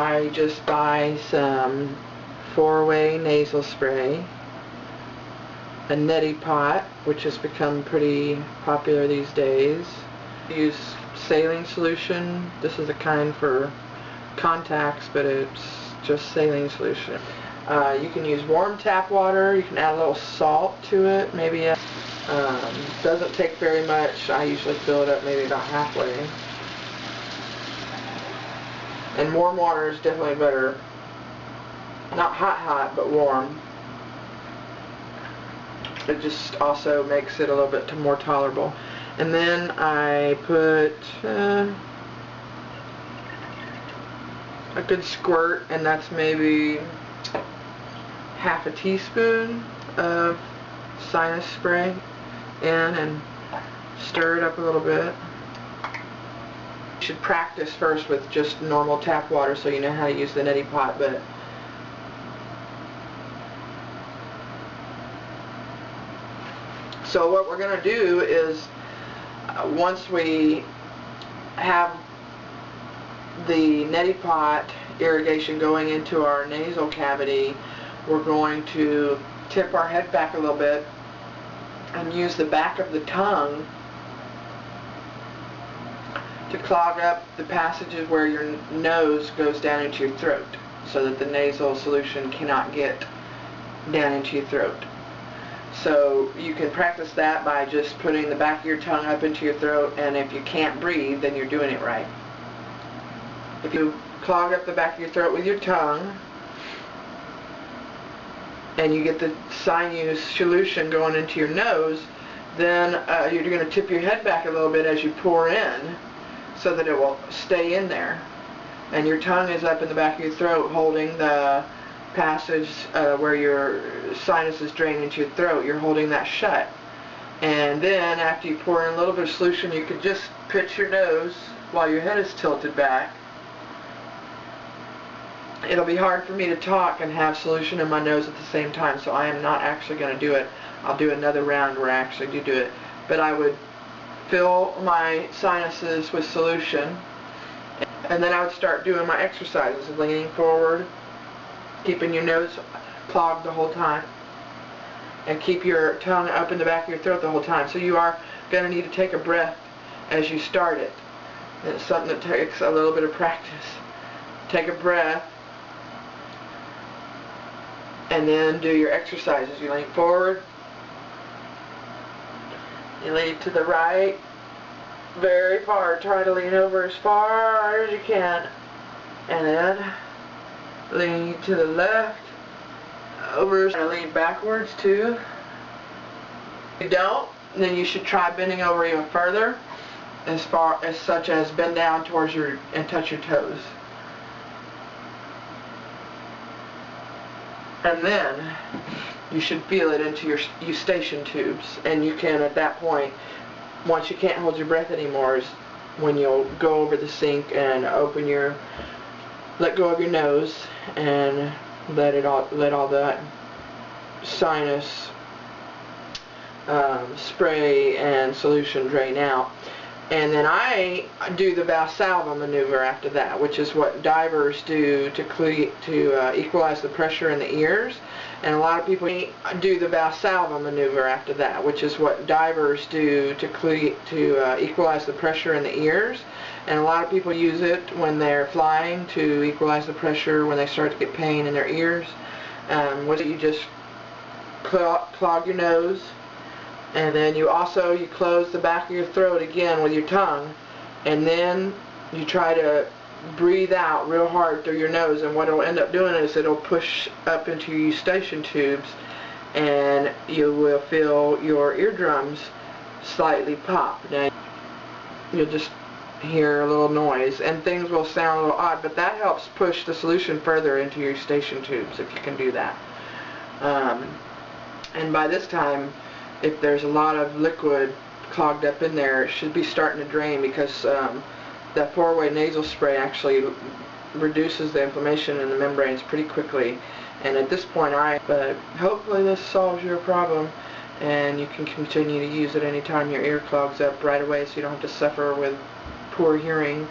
I just buy some 4-way nasal spray, a neti pot, which has become pretty popular these days. Use saline solution. This is the kind for contacts, but it's just saline solution. You can use warm tap water. You can add a little salt to it, maybe. Doesn't take very much. I usually fill it up maybe about halfway. And warm water is definitely better. Not hot, but warm. It just also makes it a little bit more tolerable. And then I put a good squirt, and that's maybe half a teaspoon of sinus spray in, and stir it up a little bit. You should practice first with just normal tap water so you know how to use the neti pot, but so what we're going to do is once we have the neti pot irrigation going into our nasal cavity, we're going to tip our head back a little bit and use the back of the tongue to clog up the passages where your nose goes down into your throat, so that the nasal solution cannot get down into your throat. So you can practice that by just putting the back of your tongue up into your throat, and if you can't breathe, then you're doing it right. If you clog up the back of your throat with your tongue, and you get the sinus solution going into your nose, then you're going to tip your head back a little bit as you pour in, so that it will stay in there. And your tongue is up in the back of your throat holding the passage where your sinuses drain into your throat. You're holding that shut. And then after you pour in a little bit of solution, you could just pinch your nose while your head is tilted back. It'll be hard for me to talk and have solution in my nose at the same time, so I am not actually going to do it. I'll do another round where I actually do it. But I would fill my sinuses with solution, and then I would start doing my exercises, leaning forward, keeping your nose clogged the whole time, and keep your tongue up in the back of your throat the whole time. So you are going to need to take a breath as you start it. And it's something that takes a little bit of practice. Take a breath, and then do your exercises. You lean forward, you lean to the right very far. Try to lean over as far as you can, and then lean to the left, over, and lean backwards too. If you don't, then you should try bending over even further, as far as such as bend down towards your and touch your toes. And then you should feel it into your eustachian tubes, and you can at that point, once you can't hold your breath anymore, is when you'll go over the sink and let go of your nose and let all that sinus spray and solution drain out. And then I do the Valsalva maneuver after that, which is what divers do to equalize the pressure in the ears. And a lot of people do the Valsalva maneuver after that, which is what divers do to equalize the pressure in the ears. And a lot of people use it when they're flying to equalize the pressure when they start to get pain in their ears. You just clog your nose, and then you close the back of your throat again with your tongue, and then you try to breathe out real hard through your nose, and what it'll end up doing is it'll push up into your eustachian tubes, and you will feel your eardrums slightly pop. Now you'll just hear a little noise, and things will sound a little odd, but that helps push the solution further into your eustachian tubes if you can do that. And by this time, if there's a lot of liquid clogged up in there, it should be starting to drain, because that 4-way nasal spray actually reduces the inflammation in the membranes pretty quickly. And at this point, but hopefully this solves your problem, and you can continue to use it anytime your ear clogs up right away, so you don't have to suffer with poor hearing